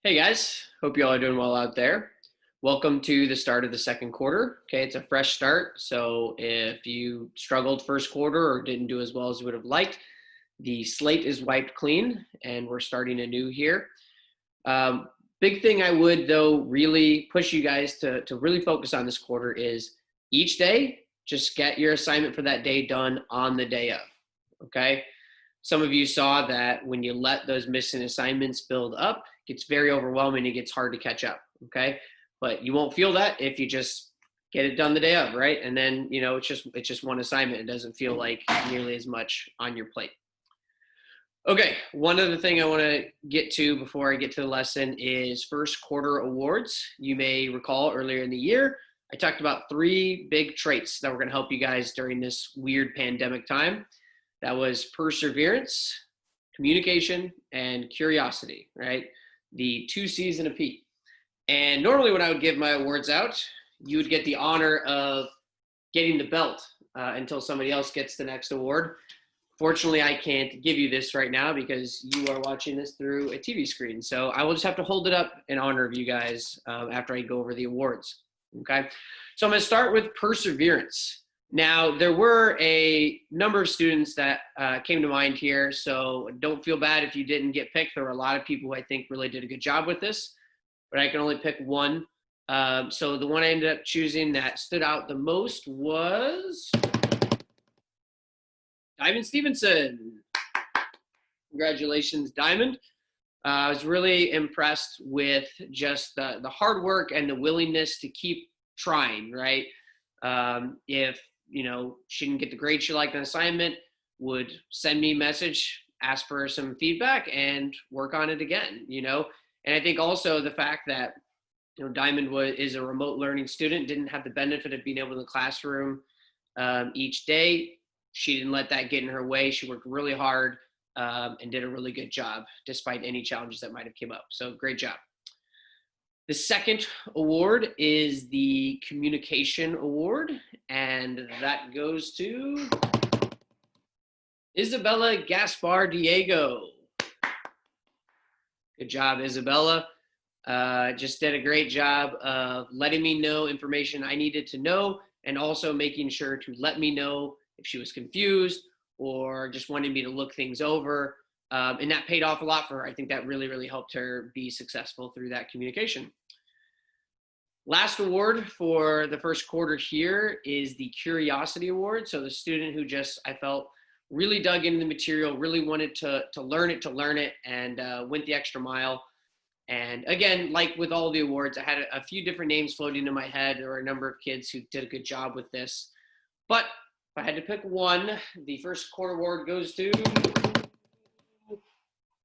Hey guys, hope you all are doing well out there. Welcome to the start of the second quarter. Okay, it's a fresh start. So if you struggled first quarter or didn't do as well as you would have liked, the slate is wiped clean and we're starting anew here. Big thing I would though really push you guys to really focus on this quarter is each day, just get your assignment for that day done on the day of. Okay. Some of you saw that when you let those missing assignments build up, it gets very overwhelming. It gets hard to catch up. Okay. But you won't feel that if you just get it done the day of, right? And then, it's just one assignment. It doesn't feel like nearly as much on your plate. Okay, one other thing I want to get to before I get to the lesson is first quarter awards. You may recall earlier in the year, I talked about 3 big traits that were going to help you guys during this weird pandemic time. That was perseverance, communication, and curiosity, right? The 2 C's in a P. And normally when I would give my awards out, you would get the honor of getting the belt until somebody else gets the next award. Fortunately, I can't give you this right now because you are watching this through a TV screen. So I will just have to hold it up in honor of you guys after I go over the awards. Okay. So I'm going to start with perseverance. Now, there were a number of students that came to mind here, so don't feel bad if you didn't get picked. There were a lot of people who I think really did a good job with this, but I can only pick one. So the one I ended up choosing that stood out the most was Diamond Stevenson. Congratulations, Diamond. I was really impressed with just the hard work and the willingness to keep trying, right? If, she didn't get the grade she liked on assignment, would send me a message, ask for some feedback, and work on it again, And I think also the fact that, Diamond is a remote learning student, didn't have the benefit of being able in the classroom each day. She didn't let that get in her way. She worked really hard and did a really good job despite any challenges that might have come up. So great job. The second award is the Communication Award, and that goes to Isabella Gaspar Diego. Good job, Isabella. Just did a great job of letting me know information I needed to know and also making sure to let me know if she was confused or just wanted me to look things over. And that paid off a lot for her. I think that really, really helped her be successful through that communication. Last award for the first quarter here is the Curiosity Award. So the student who I felt really dug into the material, really wanted to learn it, and went the extra mile. And again, like with all the awards, I had a few different names floating in my head. There were a number of kids who did a good job with this. But if I had to pick one, the first quarter award goes to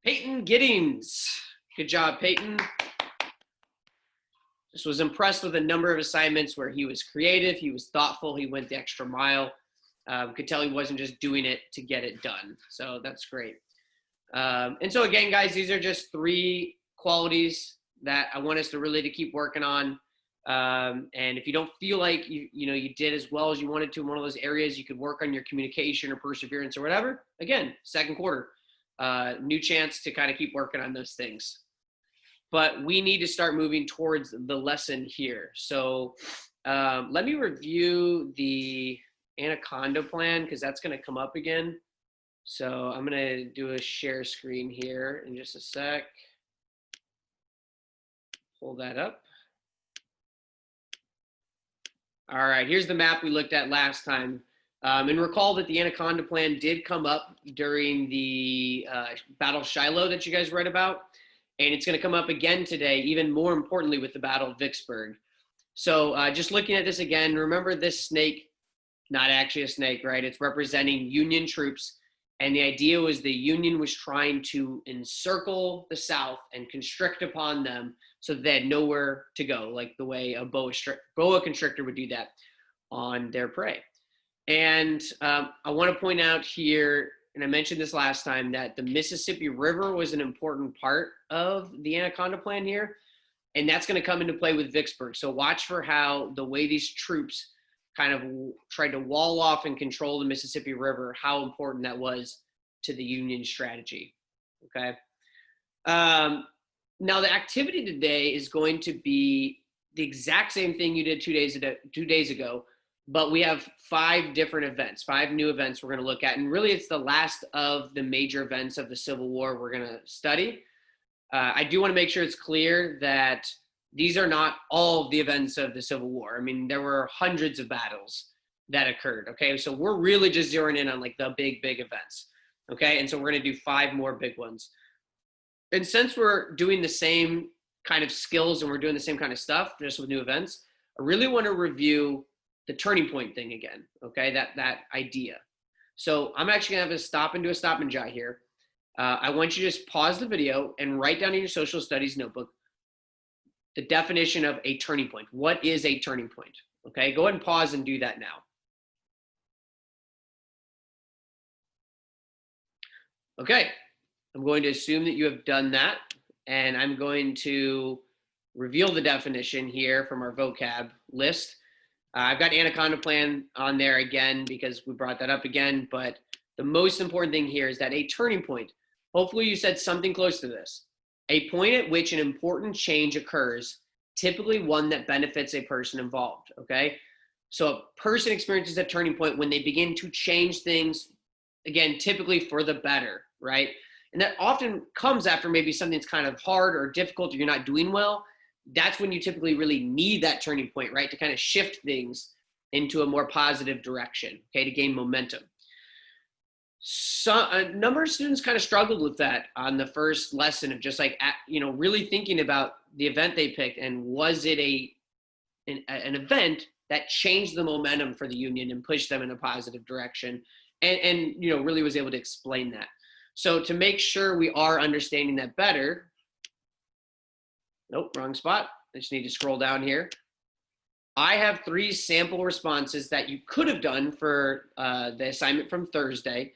Peyton Giddings. Good job, Peyton. Just was impressed with a number of assignments where he was creative, he was thoughtful, he went the extra mile. Could tell he wasn't just doing it to get it done. So that's great. And so again, guys, these are just 3 qualities that I want us to keep working on. And if you don't feel like you did as well as you wanted to in one of those areas, you could work on your communication or perseverance or whatever. Again, second quarter, new chance to kind of keep working on those things. But we need to start moving towards the lesson here. So let me review the Anaconda plan because that's going to come up again. So I'm going to do a share screen here in just a sec. Pull that up. All right, here's the map we looked at last time. And recall that the Anaconda plan did come up during the Battle of Shiloh that you guys read about. And it's going to come up again today, even more importantly with the Battle of Vicksburg. So just looking at this again, remember this snake, not actually a snake, right? It's representing Union troops. And the idea was the Union was trying to encircle the South and constrict upon them so that they had nowhere to go, like the way a boa constrictor would do that on their prey. And I want to point out here, and I mentioned this last time, that the Mississippi River was an important part of the Anaconda plan here. And that's going to come into play with Vicksburg. So watch for how the way these troops kind of tried to wall off and control the Mississippi River, how important that was to the Union strategy. Okay. Now the activity today is going to be the exact same thing you did 2 days ago, but we have 5 different events, 5 new events we're going to look at. And really it's the last of the major events of the Civil War we're going to study. I do want to make sure it's clear that these are not all of the events of the Civil War. I mean, there were hundreds of battles that occurred. Okay. So we're really just zeroing in on like the big events. Okay. And so we're going to do 5 more big ones. And since we're doing the same kind of skills and we're doing the same kind of stuff just with new events, I really want to review the turning point thing again. Okay. That idea. So I'm actually gonna have to stop and do a stop and jot here. I want you to just pause the video and write down in your social studies notebook the definition of a turning point. What is a turning point? Okay, go ahead and pause and do that now. Okay, I'm going to assume that you have done that, and I'm going to reveal the definition here from our vocab list. I've got Anaconda Plan on there again because we brought that up again, but the most important thing here is that a turning point, hopefully you said something close to this, a point at which an important change occurs, typically one that benefits a person involved, okay? So a person experiences a turning point when they begin to change things, again, typically for the better, right? And that often comes after maybe something that's kind of hard or difficult or you're not doing well. That's when you typically really need that turning point, right? To kind of shift things into a more positive direction, okay, to gain momentum. So a number of students kind of struggled with that on the first lesson of just like, really thinking about the event they picked and was it an event that changed the momentum for the Union and pushed them in a positive direction and really was able to explain that. So to make sure we are understanding that better, nope, wrong spot. I just need to scroll down here. I have 3 sample responses that you could have done for the assignment from Thursday.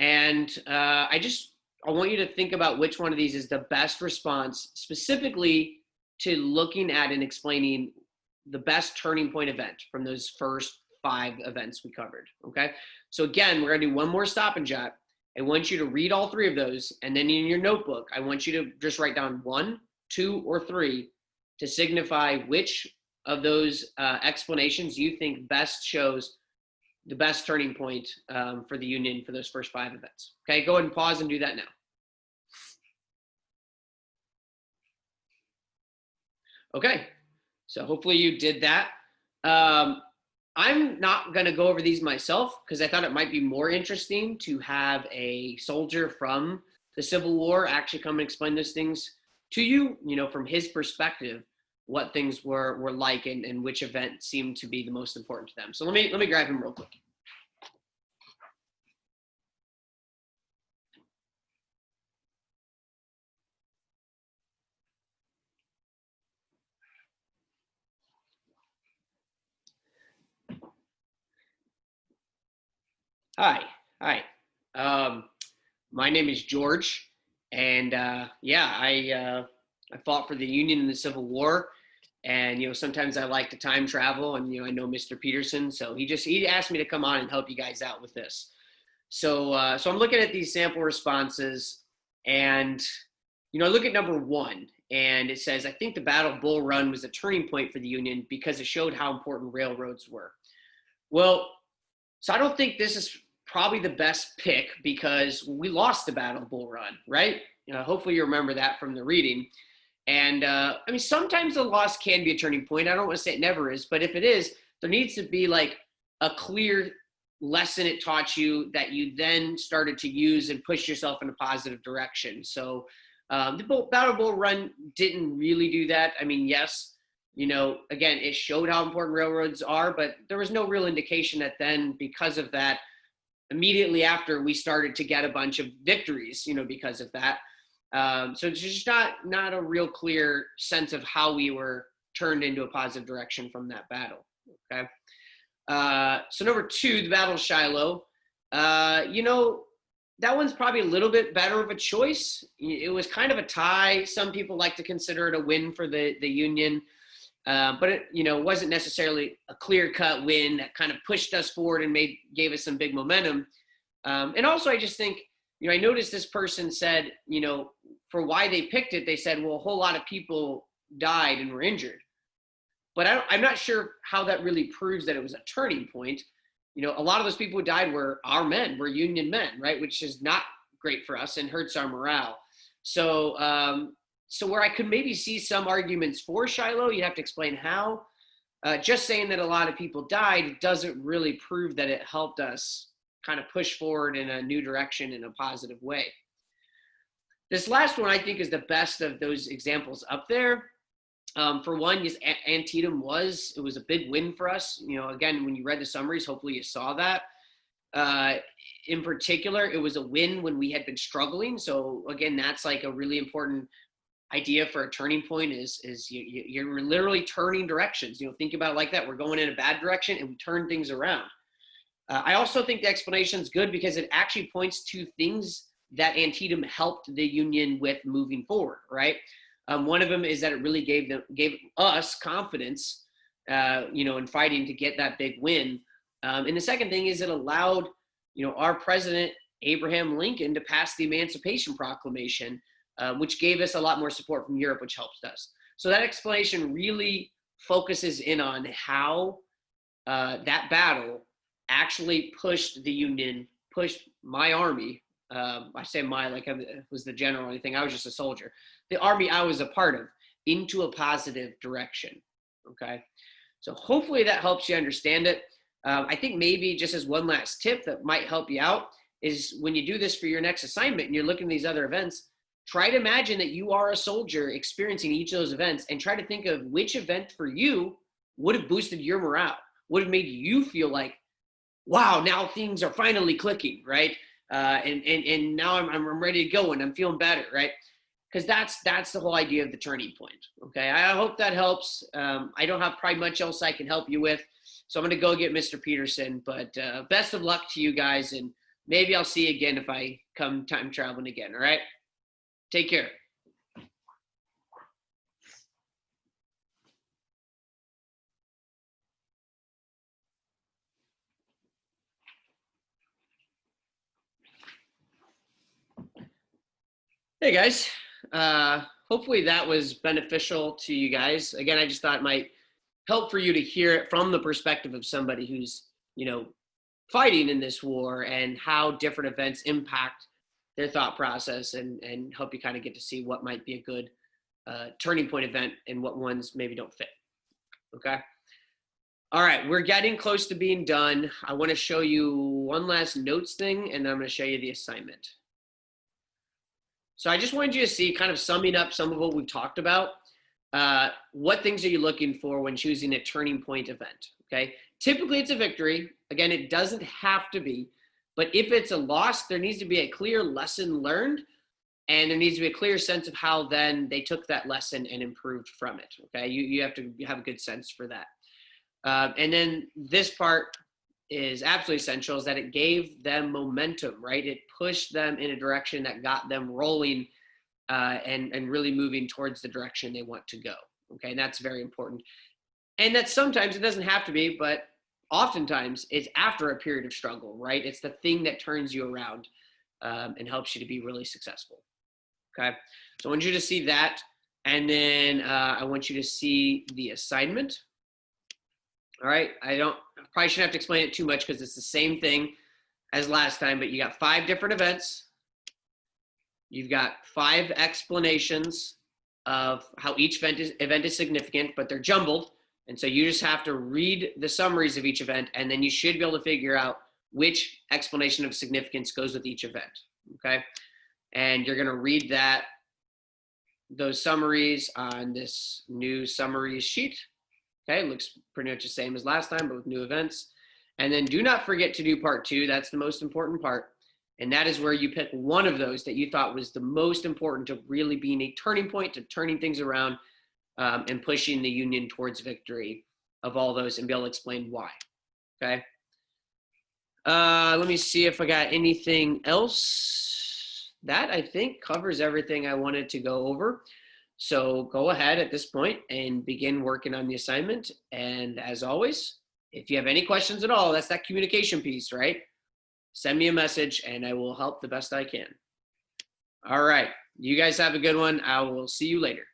And I want you to think about which one of these is the best response specifically to looking at and explaining the best turning point event from those first 5 events we covered, okay? So again, we're gonna do one more stop and jot. I want you to read all 3 of those, and then in your notebook, I want you to just write down 1, 2, or 3 to signify which of those explanations you think best shows the best turning point for the Union for those first 5 events. Okay, go ahead and pause and do that now. Okay, so hopefully you did that. I'm not gonna go over these myself because I thought it might be more interesting to have a soldier from the Civil War actually come and explain those things to you, from his perspective, what things were like and which event seemed to be the most important to them. So let me grab him real quick. Hi. My name is George, and I fought for the Union in the Civil War, and sometimes I like to time travel, and I know Mr. Peterson, so he asked me to come on and help you guys out with this. So I'm looking at these sample responses, and I look at number 1, and it says, I think the Battle of Bull Run was a turning point for the Union because it showed how important railroads were. Well, so I don't think this is probably the best pick because we lost the Battle of Bull Run, right? Hopefully you remember that from the reading. And sometimes the loss can be a turning point. I don't want to say it never is, but if it is, there needs to be like a clear lesson it taught you that you then started to use and push yourself in a positive direction. So the Battle of Bull Run didn't really do that. I mean, yes, again, it showed how important railroads are, but there was no real indication that then because of that, immediately after we started to get a bunch of victories, because of that. So it's just not a real clear sense of how we were turned into a positive direction from that battle, okay? So number 2, the Battle of Shiloh. That one's probably a little bit better of a choice. It was kind of a tie. Some people like to consider it a win for the Union. But it wasn't necessarily a clear-cut win that kind of pushed us forward and gave us some big momentum. And also, I just think, I noticed this person said, for why they picked it, they said, well, a whole lot of people died and were injured. But I'm not sure how that really proves that it was a turning point. You know, a lot of those people who died were our men, were Union men, right? Which is not great for us and hurts our morale. So, so where I could maybe see some arguments for Shiloh, you have to explain how. Just saying that a lot of people died doesn't really prove that it helped us kind of push forward in a new direction in a positive way. This last one I think is the best of those examples up there. For one, yes, Antietam was a big win for us. You know, again, when you read the summaries, hopefully you saw that. In particular, it was a win when we had been struggling. So again, that's like a really important idea for a turning point is you're literally turning directions. You know, think about it like that. We're going in a bad direction and we turn things around. I also think the explanation is good because it actually points to things that Antietam helped the Union with moving forward, right? One of them is that it really gave us confidence, you know, in fighting to get that big win. And the second thing is it allowed, you know, our president, Abraham Lincoln, to pass the Emancipation Proclamation, which gave us a lot more support from Europe, which helped us. So that explanation really focuses in on how that battle actually pushed the Union, pushed my army. I say my, like I was the general or anything. I was just a soldier. The army I was a part of into a positive direction. Okay. So hopefully that helps you understand it. I think maybe just as one last tip that might help you out is when you do this for your next assignment and you're looking at these other events, try to imagine that you are a soldier experiencing each of those events and try to think of which event for you would have boosted your morale, would have made you feel like, wow, now things are finally clicking, right? And now I'm ready to go and I'm feeling better, right? Because that's the whole idea of the turning point. Okay, I hope that helps. I don't have probably much else I can help you with, so I'm gonna go get Mr. Peterson. But best of luck to you guys, and maybe I'll see you again if I come time traveling again. All right, take care. Hey guys, hopefully that was beneficial to you guys. Again, I just thought it might help for you to hear it from the perspective of somebody who's, you know, fighting in this war and how different events impact their thought process, and help you kind of get to see what might be a good turning point event and what ones maybe don't fit. Okay. All right, we're getting close to being done. I want to show you one last notes thing, and then I'm going to show you the assignment. So I just wanted you to see, kind of summing up some of what we've talked about, what things are you looking for when choosing a turning point event, okay? Typically it's a victory. Again, it doesn't have to be, but if it's a loss, there needs to be a clear lesson learned, and there needs to be a clear sense of how then they took that lesson and improved from it, okay? You have to have a good sense for that. And then this part is absolutely essential, is that it gave them momentum, right? It pushed them in a direction that got them rolling and really moving towards the direction they want to go, okay? And that's very important. And that sometimes it doesn't have to be, but oftentimes it's after a period of struggle, right? It's the thing that turns you around and helps you to be really successful, okay? So I want you to see that, and then I want you to see the assignment. All right, I probably shouldn't have to explain it too much because it's the same thing as last time, but you got 5 different events. You've got 5 explanations of how each event is significant, but they're jumbled. And so you just have to read the summaries of each event, and then you should be able to figure out which explanation of significance goes with each event, okay? And you're gonna read those summaries on this new summaries sheet. Okay, it looks pretty much the same as last time, but with new events. And then do not forget to do part 2. That's the most important part. And that is where you pick one of those that you thought was the most important to really being a turning point, to turning things around and pushing the Union towards victory of all those, and be able to explain why, okay? Let me see if I got anything else. That, I think, covers everything I wanted to go over. So go ahead at this point and begin working on the assignment. And as always, if you have any questions at all, that's that communication piece, right? Send me a message and I will help the best I can. All right. You guys have a good one. I will see you later.